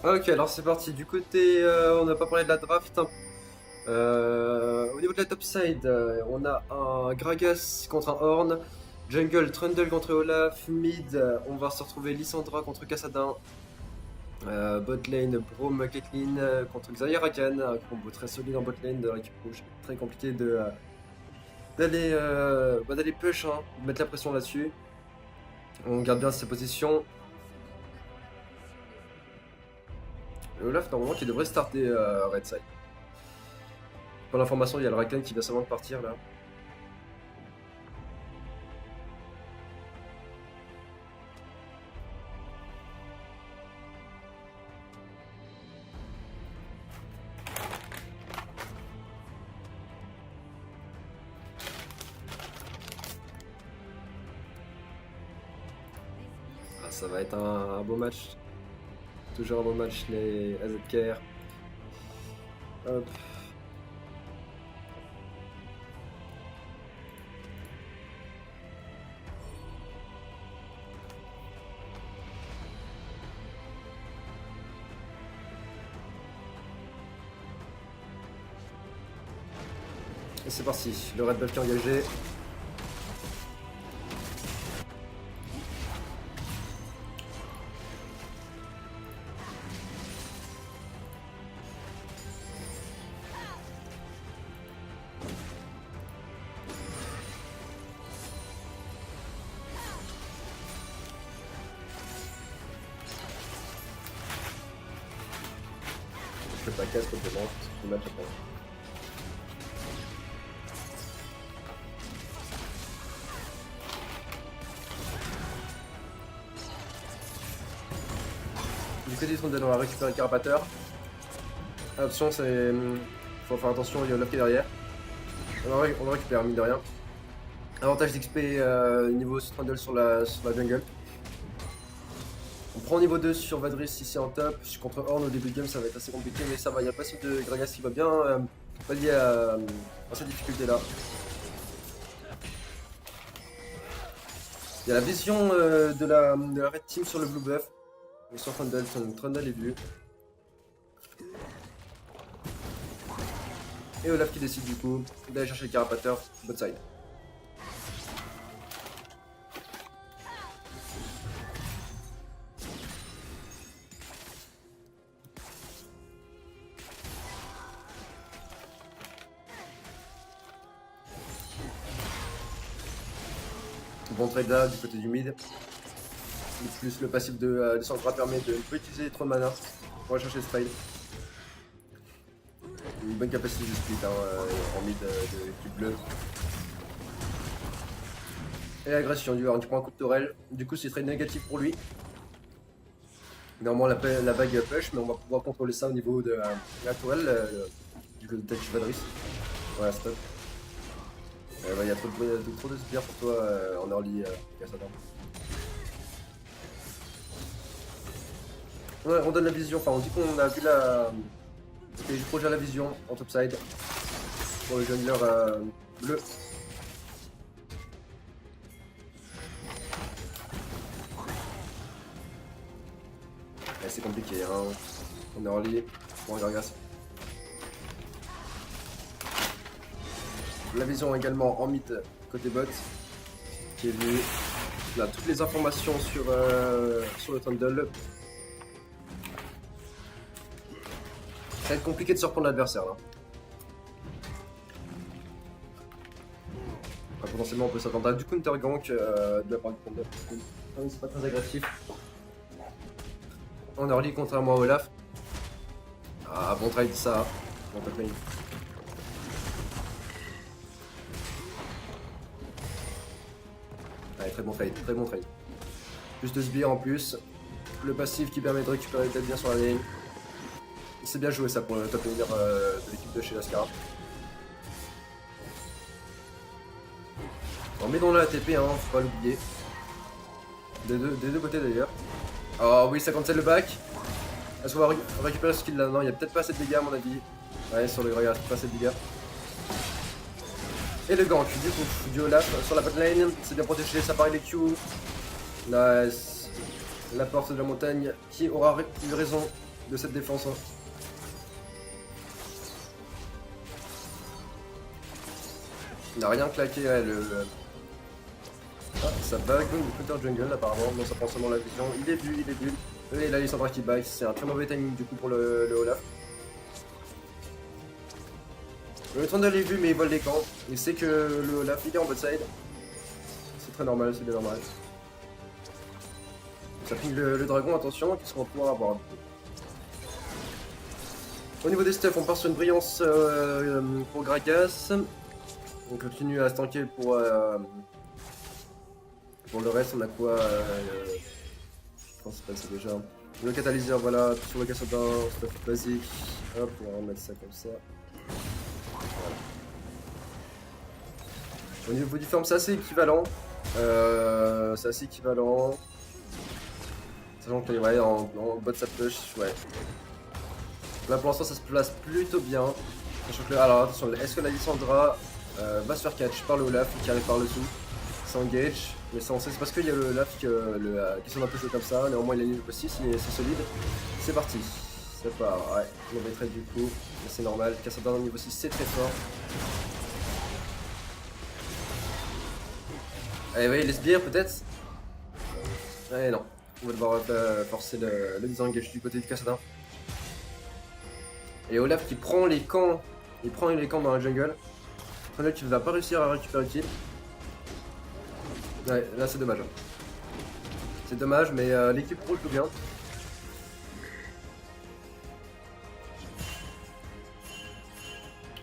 Ok, alors c'est parti. Du côté, on n'a pas parlé de la draft, hein. Au niveau de la top side, on a un Gragas contre un Horn. Jungle, Trundle contre Olaf. Mid, on va se retrouver Lissandra contre Kassadin. Bot lane, Braum, Caitlyn contre Xayah Rakan. Un combo très solide en bot lane de récup rouge. Très compliqué d'aller push, hein, de mettre la pression là-dessus. On garde bien ses positions. Et Olaf, normalement, qui devrait starter Red Side. Pour l'information, il y a le Rakan qui vient seulement de partir là. Ah, ça va être un beau match. Toujours un beau match, les AZKR. Hop. Et c'est parti, le Red Bull qui est engagé. Je fais pas casse contre le match après. Du côté du Trundle, on va récupérer le Carapateur. Attention, c'est. Faut faire attention, il y a Olaf qui est derrière. On le récupère, mine de rien. Avantage d'XP niveau Trundle sur la jungle. On prend niveau 2 sur Vadris ici en top. Contre Horn au début de game, ça va être assez compliqué, mais ça va. Il y a le passif de Gragas qui va bien pallier à cette difficulté là. Il y a la vision de la Red Team sur le Blue Buff. Et sur Trundle, Trundle est vu. Et Olaf qui décide du coup d'aller chercher le Carapateur bot side. Bon trade là du côté du mid. Et plus le passif de Sandra permet de ne pas utiliser trop de mana pour aller chercher ce trade. Une bonne capacité de split hein, en mid du bleu. Et agression du Horn qui prend un coup de tourelle. Du coup c'est très négatif pour lui. Normalement la vague push, mais on va pouvoir contrôler ça au niveau de la tourelle. Du coup peut-être Vadris. Voilà, stop. Il y a trop de sbires pour toi en early Kassadin. Ouais, on donne la vision, enfin on dit qu'on a vu le projet à la vision en topside pour le jungler bleu. Ouais, c'est compliqué, hein. On est early pour un Gragas. La vision également en mid côté bot qui est venu. On a toutes les informations sur le Trundle. Ça va être compliqué de surprendre l'adversaire là. Enfin, potentiellement on peut s'attendre à du counter gank de la part du Trundle. C'est pas très agressif. En early contrairement à Olaf. Ah bon trade ça. Bon top lane. Ouais, très bon trade, très bon trade. Plus de sbires en plus. Le passif qui permet de récupérer les têtes bien sur la lane. C'est bien joué ça pour le top laner de l'équipe de chez Lascara. On met dans la ATP, hein, faut pas l'oublier. Des deux côtés d'ailleurs. Oh oui, ça cancel le back. Est-ce qu'on va récupérer ce skill là? Non, il y a peut-être pas assez de dégâts à mon avis. Ouais, sur le Gragas, pas assez de dégâts. Et le gank, du coup, du Olaf sur la bot lane. C'est bien protégé, ça paraît les Q. Nice. La porte de la montagne qui aura eu raison de cette défense. Hein. Il n'a rien claqué, ouais, Ah, ça bug le Counter Jungle apparemment, non ça prend seulement la vision, il est vu, Et là Lissandra qui bug, c'est un très mauvais timing du coup pour le Olaf. Le Trundle est vu mais il vole les camps, il sait que le Olaf il est en bot side. C'est très normal, c'est bien normal. Ça ping le dragon, attention, qui se retrouve à avoir. Au niveau des stuffs, on part sur une brillance pour Gragas. On continue à stanker pour le reste, on a quoi je pense que c'est déjà. Le catalyseur, voilà, sur le Cassodin, stuff basique. Hop, on va remettre ça comme ça. Voilà. Au niveau du forme, c'est assez équivalent. Sachant que ouais, en bot ça push, ouais. Là pour l'instant ça se place plutôt bien. Sachant que alors attention, est-ce que la Lissandra va se faire catch par le Olaf qui arrive par le dessous? C'est engage, mais ça on sait, c'est parce qu'il y a le Olaf qui sont un peu chaud comme ça. Néanmoins il est niveau 6, c'est solide. C'est parti. Ça part, ouais, mauvais trade du coup, mais c'est normal. Cassandra au niveau 6 c'est très fort. Allez, voyez les sbires peut-être. Ouais non. On va devoir forcer le disengage du côté du Cassadin. Et Olaf qui prend les camps. Il prend les camps dans la jungle. Trundle qui ne va pas réussir à récupérer le kill. Ouais, là c'est dommage. C'est dommage, mais l'équipe roule tout bien.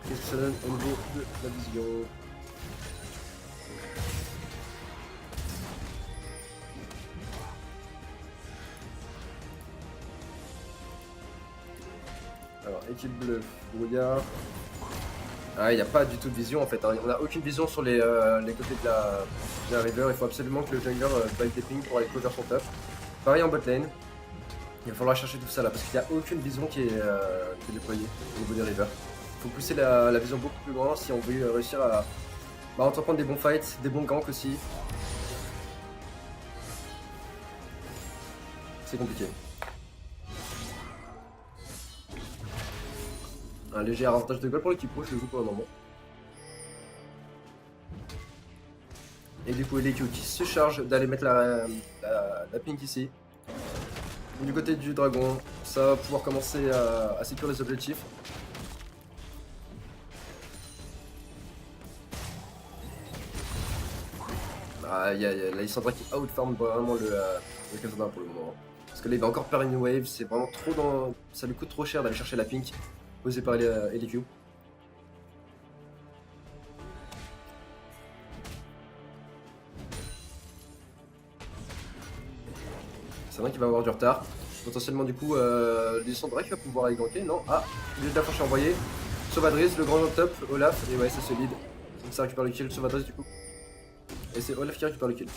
Qu'est-ce que ça donne au niveau de la vision? Alors, équipe bleue, brouillard. Ah, il n'y a pas du tout de vision en fait. Hein. On n'a aucune vision sur les côtés de la river. Il faut absolument que le jungler bite des pings pour aller cover son top. Pareil en bot lane. Il va falloir chercher tout ça là parce qu'il n'y a aucune vision qui est déployée au niveau des rivers. Il faut pousser la vision beaucoup plus loin si on veut réussir à entreprendre des bons fights, des bons ganks aussi. C'est compliqué. Un léger avantage de goal pour l'équipe rouge, je joue pour le moment. Et du coup, LQ qui se charge d'aller mettre la pink ici. Du côté du dragon, ça va pouvoir commencer à sécuriser les objectifs. Il y a la Lissandra qui outfarm vraiment le Casadin pour le moment. Parce que là il va encore perdre une wave, c'est vraiment trop dans. Ça lui coûte trop cher d'aller chercher la pink posée par LQ. C'est vrai qu'il va avoir du retard. Potentiellement du coup Lissandra qui va pouvoir aller ganker, non? Ah, il de la flèche envoyée. Sauvadriz, le grand top, Olaf, et ouais c'est solide. Donc ça récupère le kill, Sauvadriz du coup. Et c'est Olaf qui récupère le kill.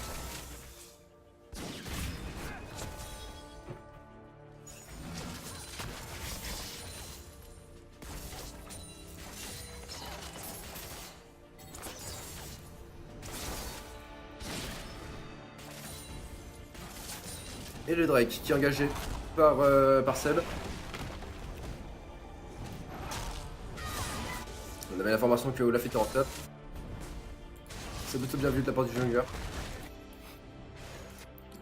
Et le Drake qui est engagé par Seb. On avait l'information que Olaf était en top. C'est plutôt bien vu de la part du jungler.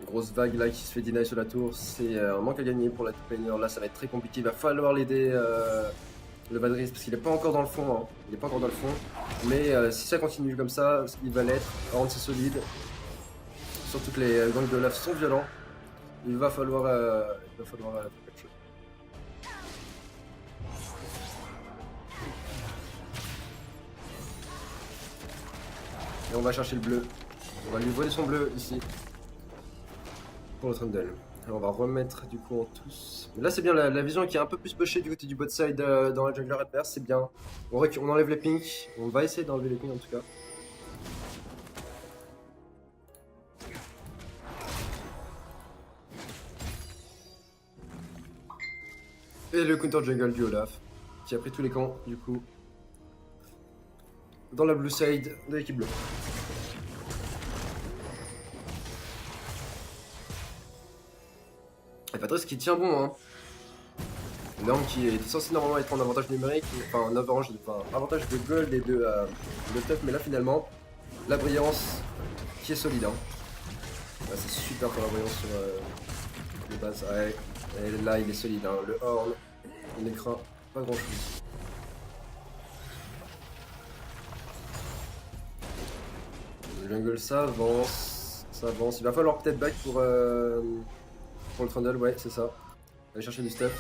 Grosse vague là qui se fait deny sur la tour, c'est un manque à gagner pour la top laner. Là ça va être très compliqué, il va falloir l'aider le Vadriz parce qu'il n'est pas encore dans le fond. Hein. Il n'est pas encore dans le fond. Mais si ça continue comme ça, il va l'être. Par contre c'est solide. Surtout que les gangs de Olaf sont violents. Il va falloir faire quelque chose. Et on va chercher le bleu. On va lui voler son bleu ici. Pour le Trundle. Alors on va remettre du coup en tous. Mais là c'est bien la vision qui est un peu plus pushée du côté du bot side dans la jungler adverse, c'est bien. On enlève les pinks. On va essayer d'enlever les pinks en tout cas. Et le counter jungle du Olaf, qui a pris tous les camps, du coup, dans la blue side de l'équipe bleue. Et Patrice qui tient bon, hein. L'Orne qui est censé normalement être en avantage numérique, enfin en avantage de gold et de top, mais là finalement, la brillance qui est solide. Hein. Ouais, c'est super pour la brillance sur les bases. Ouais. Et là il est solide, hein. Le Horn, il ne craint pas grand chose. Le jungle ça avance, Il va falloir peut-être back pour le Trundle, ouais c'est ça. Aller chercher du stuff.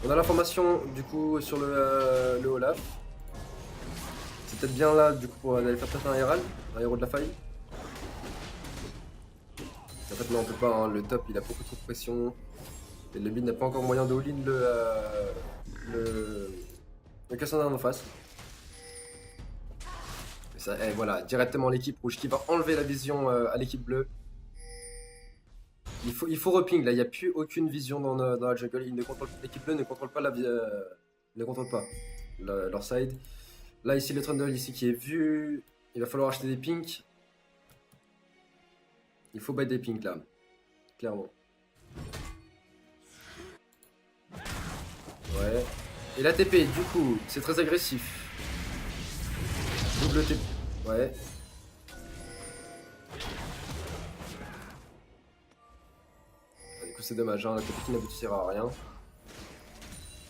On a l'information du coup sur le Olaf. C'est peut-être bien là du coup pour aller faire peut-être un héros de la faille. En fait non on peut pas, hein. Le top il a beaucoup trop de pression. Et le mid n'a pas encore moyen de all-in le Cassandra en face. Et voilà, directement l'équipe rouge qui va enlever la vision à l'équipe bleue. Il faut reping là, il n'y a plus aucune vision dans la jungle. L'équipe bleue ne contrôle pas leur side. Là ici le Trundle ici qui est vu. Il va falloir acheter des pinks. Il faut battre des pinks là. Clairement. Ouais. Et la TP du coup c'est très agressif. Double TP. Ouais. Du coup c'est dommage, hein, la TP qui n'aboutira à rien.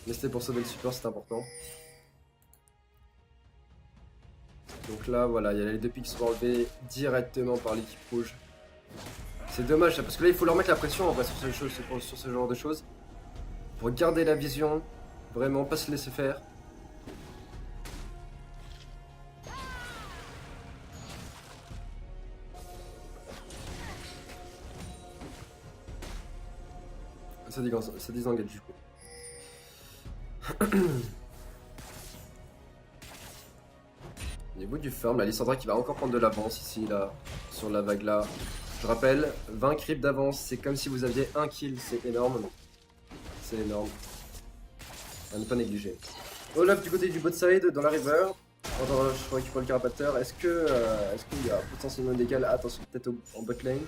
Mais c'était pour sauver le support, c'est important. Donc là voilà, il y a les deux pics qui sont enlevés directement par l'équipe rouge. C'est dommage parce que là il faut leur mettre la pression en vrai sur ce genre de choses. Pour garder la vision, vraiment pas se laisser faire. Ça désengage du coup. Au niveau du farm, la Lissandra qui va encore prendre de l'avance ici là, sur la vague là. Je rappelle, 20 creeps d'avance, c'est comme si vous aviez un kill, c'est énorme. C'est énorme. À ne pas négliger. Olaf du côté du bot side, dans la river. Attends, je récupère le carapateur. Est-ce qu'il y a potentiellement des dégâts? Attention, peut-être en bot lane.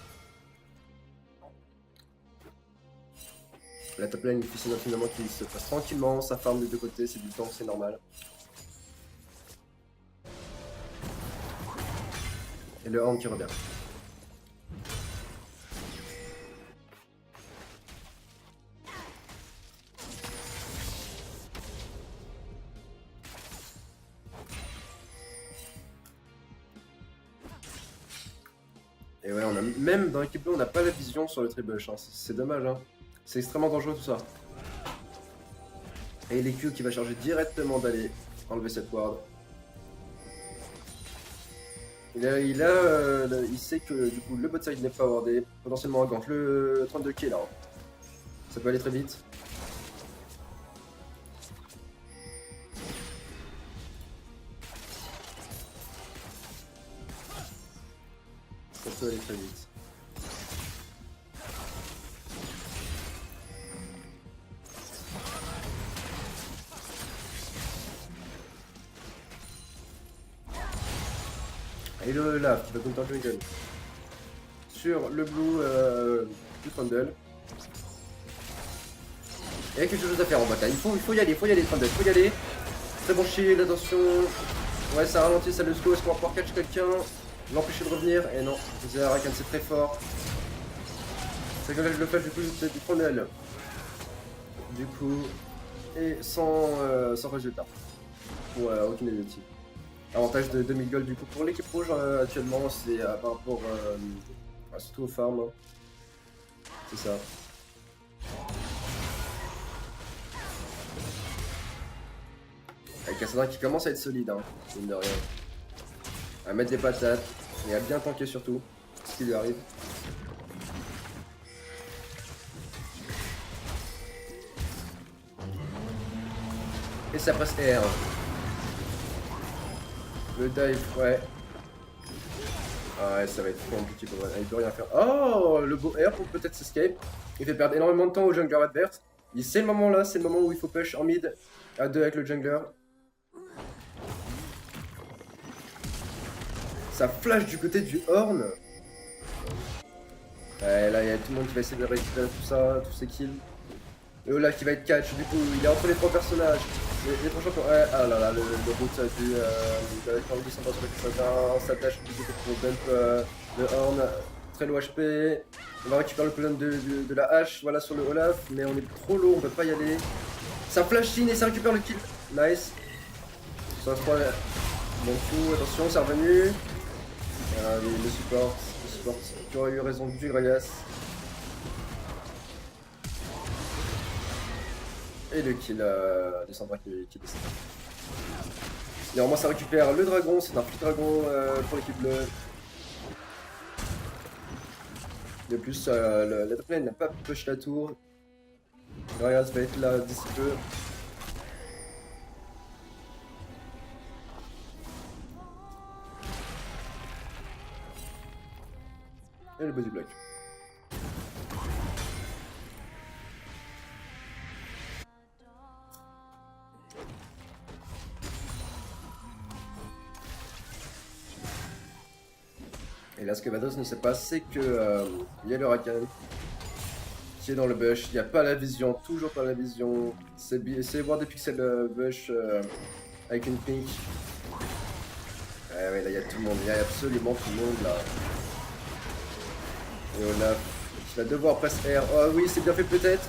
La top lane, il faut finalement qu'il se fasse tranquillement, ça farm des deux côtés, c'est du temps, c'est normal. Et le Horn qui revient. Et ouais, même dans l'équipe bleue, on n'a pas la vision sur le tribush, hein. C'est dommage, hein. C'est extrêmement dangereux tout ça. Et les Q qui va charger directement d'aller enlever cette ward. Il sait que du coup le bot side n'est pas wardé, potentiellement un gank. Le 32 k là, hein. Ça peut aller très vite. Ça peut aller très vite. Et le Olaf qui va counter jungle sur le blue du Trundle. Il y a quelque chose à faire en bataille. Il faut y aller, Trundle, il faut y aller. Très bon shield, attention. Ouais, ça ralentit, ça le go. Est-ce qu'on va pouvoir catch quelqu'un? L'empêcher de revenir? Et non, Zerakan c'est très fort. C'est que là je le fais du coup du Trundle. Du coup, et sans résultat. Pour aucune objectif. Avantage de 2000 gold du coup pour l'équipe rouge actuellement, c'est par rapport surtout aux farms. Hein. C'est ça. Avec Cassandra qui commence à être solide, hein, mine de rien. À mettre des patates et à bien tanker surtout, ce qui lui arrive. Et ça passe R. Le dive, ouais. Ah ouais, ça va être compliqué pour il peut rien faire. Oh, le beau air pour peut-être s'escape. Il fait perdre énormément de temps au jungler adverse. C'est le moment là, c'est le moment où il faut push en mid à 2 avec le jungler. Ça flash du côté du Horn. Ouais, là il y a tout le monde qui va essayer de récupérer tout ça, tous ces kills. Le Olaf qui va être catch, du coup il est entre les trois personnages. Les trois champions. Ouais, ah là là, le route de la Corvée qui s'en passe sur le Cassadin, ça dash du coup pour bump le Horn, très low HP. On va récupérer le cooldown de la hache, voilà sur le Olaf, mais on est trop low, on peut pas y aller. Ça flash in et ça récupère le kill. Nice. Ça se croit. Bon coup, attention, c'est revenu. Voilà, le support. Tu aurais eu raison du Gragas. Et le kill de Sandra qui décide. Néanmoins, ça récupère le dragon, c'est un petit dragon pour l'équipe bleue. De plus, la top lane n'a pas push la tour. Gragas va être là d'ici peu. Et le bas du bloc. Et là, ce que Vados ne sait pas, c'est que y a le Rakan qui est dans le bush. Il n'y a pas la vision, toujours pas la vision. C'est voir des pixels bush avec une pink. Ouais, là, il y a tout le monde. Il y a absolument tout le monde là. Et Olaf qui va devoir presser R. Oh oui, c'est bien fait peut-être.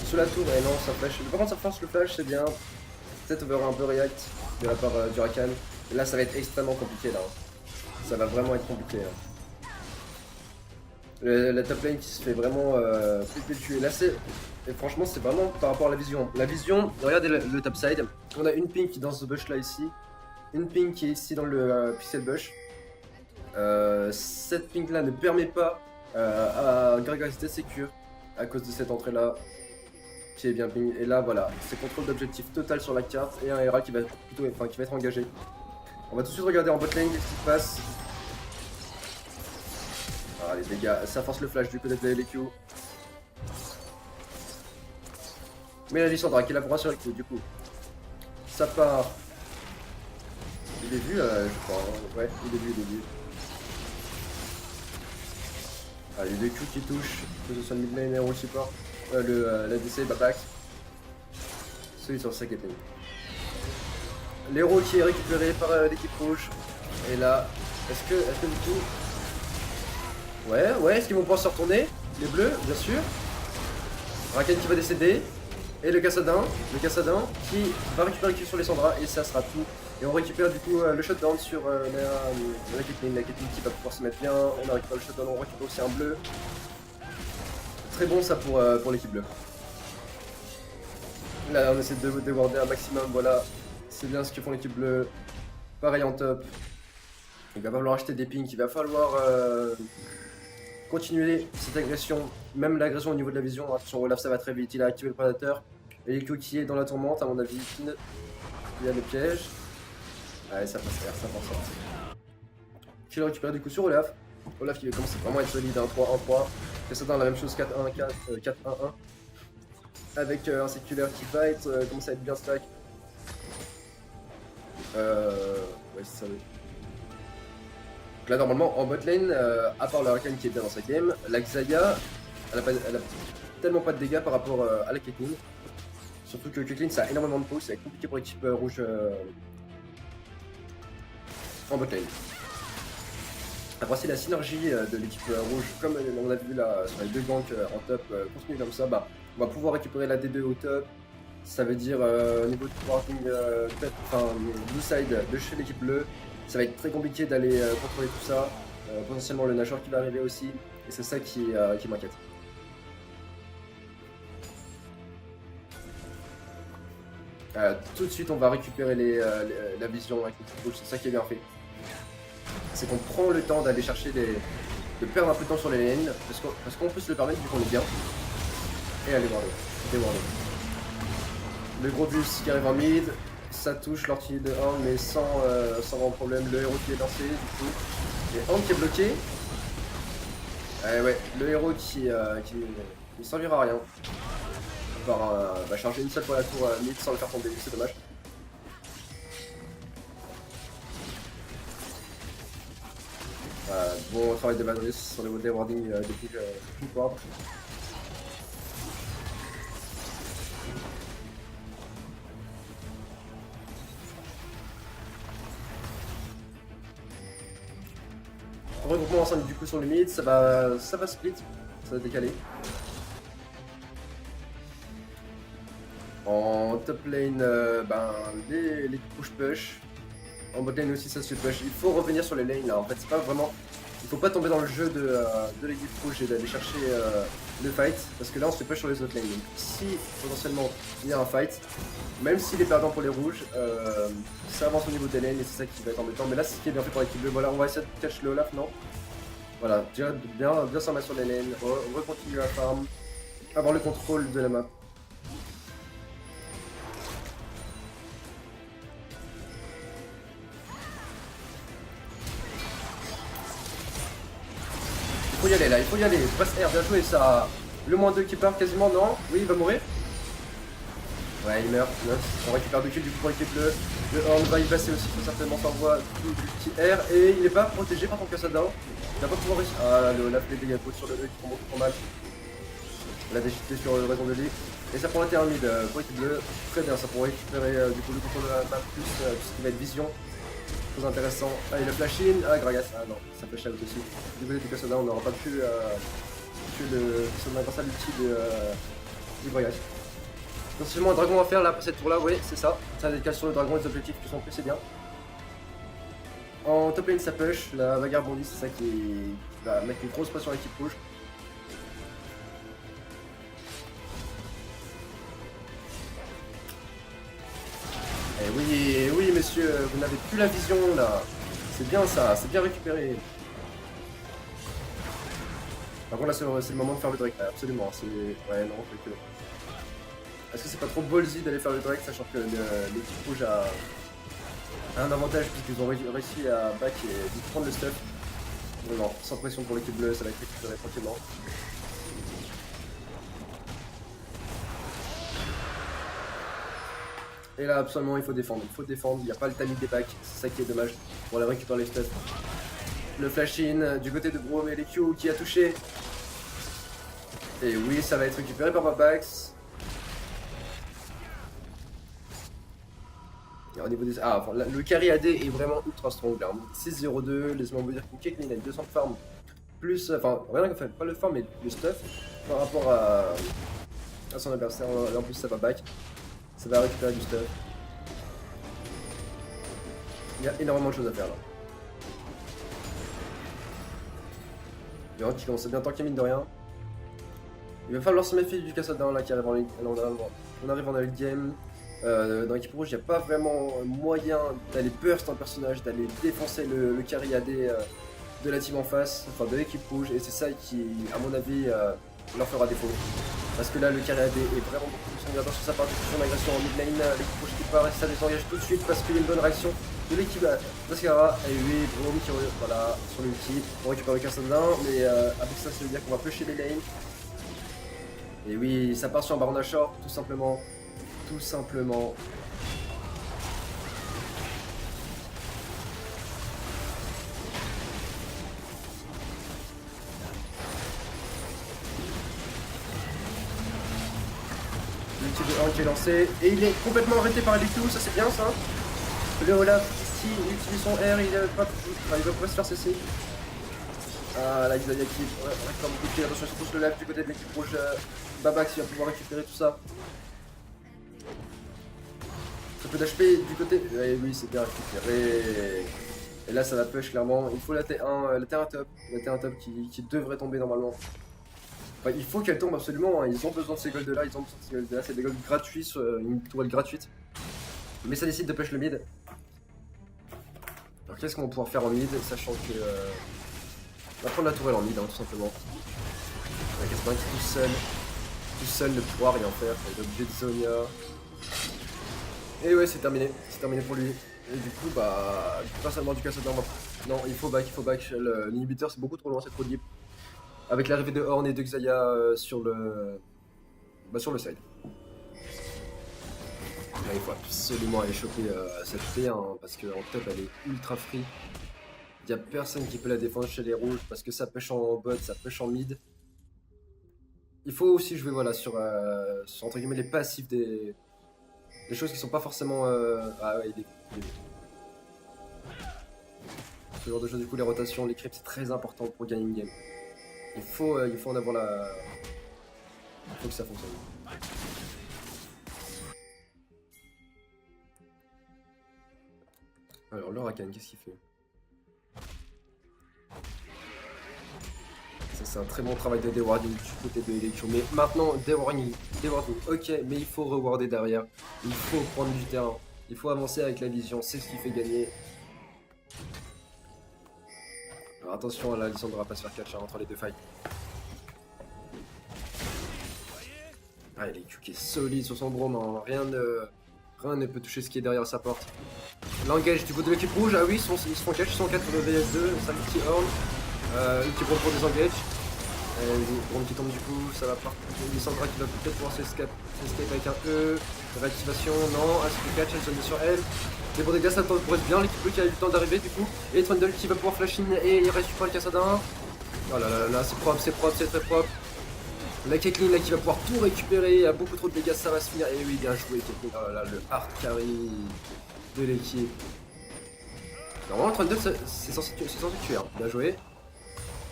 Sur la tour, et non, ça flash. Par contre, ça force le flash, c'est bien. Peut-être over un peu react de la part du Rakan. Et là, ça va être extrêmement compliqué là. Ça va vraiment être compliqué. Hein. La top lane qui se fait vraiment tuer. Là, et franchement, c'est vraiment par rapport à la vision. La vision, regardez le top side. On a une pink dans ce bush là ici. Une pink qui est ici dans le pixel bush. Cette pink là ne permet pas à Gragas de sécure à cause de cette entrée là qui est bien ping. Et là, voilà, c'est contrôle d'objectif total sur la carte et un Herald qui va être engagé. On va tout de suite regarder en bot lane ce qui se passe. Ah, les dégâts, ça force le flash du côté de la LQ. Mais la Lissandra qui est là pour assurer le coup, du coup. Ça part. Il est vu, je crois. Ouais, il est vu. Ah, il y a des Q qui touchent, que ce soit le mid laner ou le support. L'ADC, back. Celui sur sa Caitlyn. L'héros qui est récupéré par l'équipe rouge. Et là, est-ce que du coup... Ouais, est-ce qu'ils vont pouvoir se retourner? Les bleus, bien sûr. Rakan qui va décéder. Et le Cassadin qui va récupérer le kill sur les Sandra. Et ça sera tout. Et on récupère du coup le shutdown sur la Caitlyn. La Caitlyn qui va pouvoir se mettre bien. On a récupéré le shutdown, on récupère aussi un bleu. Très bon ça pour l'équipe bleue. Là on essaie de déwarder un maximum, voilà. C'est bien ce que font l'équipe bleue. Pareil en top. Il va falloir acheter des pings, il va falloir continuer cette agression. Même l'agression au niveau de la vision. Attention, Olaf ça va très vite, il a activé le prédateur. Et Echo qui est dans la tourmente à mon avis. Il y a le piège. Allez, ça passe faire, ça passe. Qui le récupère du coup sur Olaf. Olaf qui commence vraiment à être solide, 1-3-1-3. Et ça dans la même chose, 4-1-1, 4-1-1. Avec un séculaire qui va commence à être bien stack. Ouais, c'est ça, oui. Donc là, normalement, en bot lane, à part le Rakan qui est bien dans sa game, la Xayah, elle a tellement pas de dégâts par rapport à la Caitlyn. Surtout que Caitlyn, ça a énormément de pouce, c'est compliqué pour l'équipe rouge en bot lane. Après, si la synergie de l'équipe rouge, comme on a vu là sur les deux ganks en top, continue comme ça, bah, on va pouvoir récupérer la D2 au top. Ça veut dire au niveau du porting, blue side de chez l'équipe bleue, ça va être très compliqué d'aller contrôler tout ça. Potentiellement le Nashor qui va arriver aussi, et c'est ça qui m'inquiète. Tout de suite, on va récupérer la vision avec l'équipe rouge, c'est ça qui est bien fait. C'est qu'on prend le temps d'aller chercher de perdre un peu de temps sur les lanes, parce qu'on peut se le permettre vu qu'on est bien. Et aller voir l'autre. Le gros bus qui arrive en mid, ça touche l'artillerie de Horn, mais sans grand problème. Le héros qui est lancé, du coup. Et Horn qui est bloqué. Ouais, le héros qui ne servira à rien. Va charger une seule fois la tour mid sans le faire tomber, c'est dommage. Bon travail de Vadris sur le warding depuis Ward. regroupement ensemble du coup sur le mid, ça va split, ça va décaler. En top lane, les push. En bot lane aussi ça se push. Il faut revenir sur les lanes là, en fait c'est pas vraiment... Il faut pas tomber dans le jeu de l'équipe rouge et d'aller chercher le fight, parce que là on se fait push sur les autres lanes. Donc si potentiellement il y a un fight, même s'il est perdant pour les rouges, ça avance au niveau des lanes et c'est ça qui va être embêtant. Mais là c'est ce qui est bien fait pour l'équipe bleue. Voilà, on va essayer de catch le Olaf, non? Voilà, bien s'en mettre sur les lanes, continuer à farm, avoir le contrôle de la map. Il faut y aller là, il faut y aller. Passe R, bien joué ça. Le -2 qui part quasiment, non? Oui, il va mourir. Ouais, il meurt. On récupère 2 kills du coup pour l'équipe bleue. Le Horn va y passer aussi, tout certainement s'envoie du petit R. Et il est pas protégé par son Cassadin. Il va pas pouvoir réussir. Ah, le Olaf, les dégâts sur le E qui font beaucoup trop mal. Il a déchuté sur le raison de vie. Et ça pourrait être un mid pour l'équipe bleue. Très bien, ça pourrait récupérer du coup le contrôle de la map plus tout ce qui va être vision. Très intéressant. Ah, et le flash in. Ah, Gragas. Ah non, ça flash out aussi. Du côté du Cassadin, on n'aura pas pu son adversaire l'ulti du Gragas. Potentiellement un dragon à faire là pour cette tour là, oui c'est ça. Ça décale sur le dragon, les objectifs qui sont plus c'est bien. En top lane ça push, la vagabondie c'est ça qui va mettre une grosse pression à l'équipe rouge. Eh oui messieurs, vous n'avez plus la vision là. C'est bien ça, c'est bien récupéré. Par contre là c'est le moment de faire le Drake, absolument. Ouais non, fait que... Est-ce que c'est pas trop ballsy d'aller faire le Drake, sachant que l'équipe rouge a un avantage puisqu'ils ont réussi à back et prendre le stuff. Non, sans pression pour l'équipe bleue, ça va être récupéré tranquillement. Et là absolument il faut défendre, il n'y a pas le timing des packs, c'est ça qui est dommage pour aller récupérer les stuff. Le flash in du côté de Braum et les Q qui a touché. Et oui, ça va être récupéré par Babax. Au niveau des... Ah, enfin, le carry AD est vraiment ultra strong là. 6-0-2, laisse-moi vous dire que Caitlyn a 200 de farm. Plus, enfin, rien qu'en fait, pas le farm mais le stuff par rapport à son adversaire. Là en plus ça va back. Ça va récupérer du stuff. Il y a énormément de choses à faire là. Il y a qui commence à bien tanker mine de rien. Il va falloir se méfier du Cassadin là qui arrive en ligne. On arrive en late game. Dans l'équipe rouge, il n'y a pas vraiment moyen d'aller burst un personnage, d'aller défoncer le carry AD de la team en face, enfin de l'équipe rouge, et c'est ça qui, à mon avis, leur fera défaut. Parce que là, le carry AD est vraiment beaucoup plus sanguinaire sur sa part de son agression en mid lane, l'équipe rouge qui part et ça désengage tout de suite parce qu'il y a une bonne réaction de l'équipe d'Ascara. Et oui, Braum qui voilà, sur l'ulti, on récupère le Cassadin, mais avec ça, ça veut dire qu'on va pusher les lanes. Et oui, ça part sur un baron à short, tout simplement. Tout simplement. L'ulti de 1 qui est lancé. Et il est complètement arrêté par Elitu, ça c'est bien ça. Le Olaf, si il utilise son R, il va pas se faire cesser. Ah là, Xayah qui réclame beaucoup de kills. Attention, il se pousse le left du côté de l'équipe rouge. Babax qui va pouvoir récupérer tout ça. Un peu d'HP du côté. Oui, c'est bien récupéré. Et là, ça va push clairement. Il faut la T1, la T1 top. La T1 top qui devrait tomber normalement. Enfin, il faut qu'elle tombe absolument. Hein. Ils ont besoin de ces golds là. Ils ont besoin de ces golds là. C'est des golds gratuits, une tourelle gratuite. Mais ça décide de push le mid. Alors, qu'est-ce qu'on va pouvoir faire en mid, sachant que. On va prendre la tourelle en mid, hein, tout simplement. Casper qui tout seul ne pourra rien faire. Il est obligé de Zonia. Et ouais, c'est terminé pour lui. Et du coup, bah, pas seulement du Cassadin. Non, il faut back. L'inhibiteur, c'est beaucoup trop loin, c'est trop deep. Avec l'arrivée de Horn et de Xayah sur le side. Là, il faut absolument aller choper cette T1 hein, parce qu'en top, elle est ultra free. Il n'y a personne qui peut la défendre chez les rouges parce que ça pêche en bot, ça pêche en mid. Il faut aussi jouer voilà, sur entre guillemets les passifs des choses qui sont pas forcément... Ah ouais, il est... Ce genre de choses, du coup, les rotations, les creeps, c'est très important pour gagner une game. Il faut en avoir la... Il faut que ça fonctionne. Alors, le Rakan, qu'est-ce qu'il fait? Ça, c'est un très bon travail de dewarding du côté de Electro. Mais maintenant, dewarding, ok, mais il faut rewarder derrière. Il faut prendre du terrain. Il faut avancer avec la vision, c'est ce qui fait gagner. Alors attention, là, Lissandra va pas se faire catch entre les deux fights. Ah, il est Q qui est solide sur son drone, hein. Rien ne peut toucher ce qui est derrière sa porte. L'engage du coup de l'équipe rouge, ah oui, ils se font catch, ils sont 4 pour le VS2, ça le petit horn. Une petite pour désengage. Drone qui tombe du coup, ça va partir. Lissandra qui va peut-être pouvoir s'escape avec un E. Réactivation, non, elle se fait catch, elle se met sur elle. Les bons dégâts, ça pourrait être bien, l'équipe bleue qui a eu le temps d'arriver du coup. Et Trundle qui va pouvoir flash in et il reste pas le Cassadin. Oh là là là, c'est propre, c'est très propre. La Caitlyn là qui va pouvoir tout récupérer, a beaucoup trop de dégâts, ça va se finir. Et oui, bien joué Caitlyn. Oh là là, le hard carry de l'équipe. Normalement, Trundle c'est censé tuer, hein. Bien joué.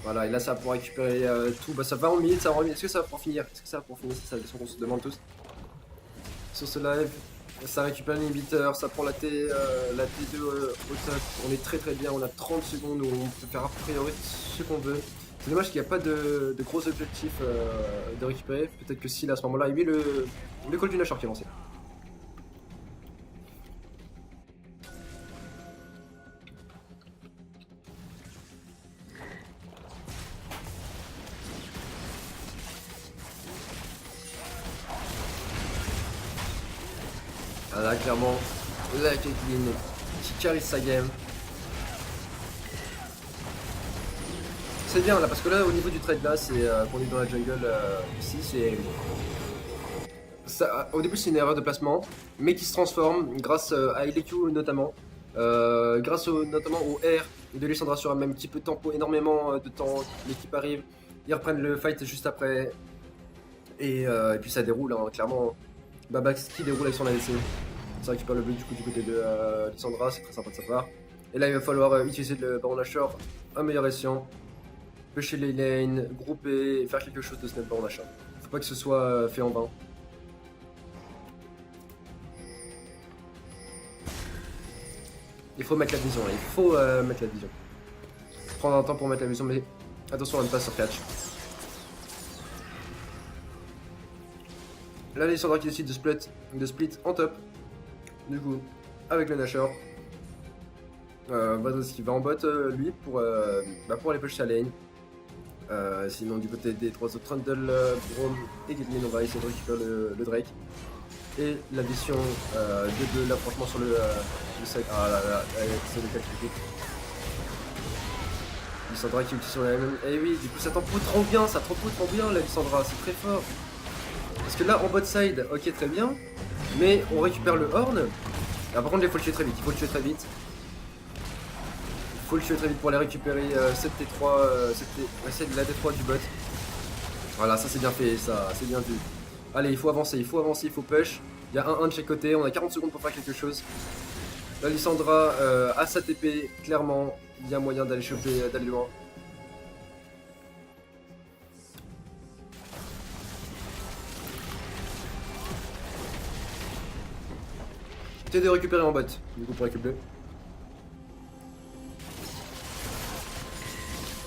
Voilà, et là ça va pouvoir récupérer tout. Bah ça va en mid, ça va en mid. Est-ce que ça va pour finir? C'est la question qu'on se demande tous. Sur ce live, ça récupère l'inhibiteur, ça prend la T2 au top. On est très bien, on a 30 secondes où on peut faire a priori ce qu'on veut. C'est dommage qu'il n'y a pas de gros objectifs de récupérer. Peut-être que si, là, à ce moment-là, et oui, le call du Nashor qui est lancé. Ah, là, clairement, la Caitlyn qui carry sa game. C'est bien là parce que là au niveau du trade là c'est qu'on est dans la jungle ici c'est ça, au début c'est une erreur de placement mais qui se transforme grâce à LQ notamment notamment au R de Lissandra sur un même qui peut tempo énormément de temps, l'équipe arrive, ils reprennent le fight juste après et puis ça déroule hein, clairement. Babax qui déroule avec son ADC, ça récupère le bleu du coup du côté de Lissandra, c'est très sympa de sa part. Et là il va falloir utiliser le Baron Nashor, un meilleur escient. Pêcher les lanes, grouper, faire quelque chose de ce Baron Nashor. Faut pas que ce soit fait en vain. Il faut mettre la vision, là. Il faut mettre la vision. Prendre un temps pour mettre la vision, mais attention à ne pas sur catch. Là, Lissandra qui décide de split en top. Du coup, avec le Nashor. Vados qui va en bot, lui, pour aller pêcher sa lane. Sinon du côté des trois autres Trundle, Braum et Caitlyn, on va essayer de récupérer le Drake. Et la vision de l'affrontement sur le side. Ah là là, c'est le cas critique. Lissandra qui utilise sur la MM. Et oui, du coup ça tempo trop bien, la Lissandra, c'est très fort. Parce que là en bot side, ok très bien, mais on récupère le horn. Ah, par contre il faut le tuer très vite, Faut le tuer très vite pour aller récupérer cette T3, c'est la T3 du bot. Voilà, ça c'est bien fait, ça c'est bien vu. Allez, il faut avancer, il faut push. Il y a un de chaque côté, on a 40 secondes pour faire quelque chose. La Lissandra a sa TP, clairement, il y a moyen d'aller d'aller loin. J'essaie de récupérer en bot, du coup pour récupérer.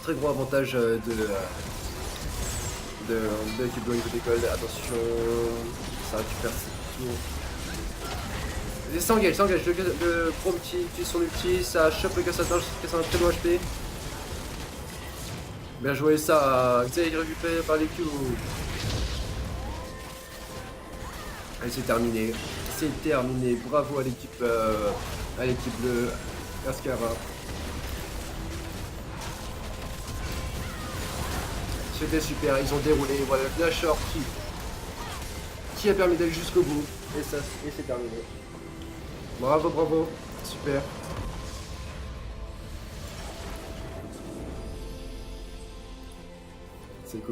Très gros avantage de l'équipe de d'école. Attention, ça récupère ses tours. Et ça engage, le Braum qui utilise son ulti, ça chope le Cassadin, c'est un très bon HP. Bien joué ça, vous avez récupéré par les Q. Allez, c'est terminé, bravo à l'équipe bleue, Ascara. C'était super, ils ont déroulé, voilà, le Nashor qui a permis d'aller jusqu'au bout, et c'est terminé. Bravo, super. C'est cool.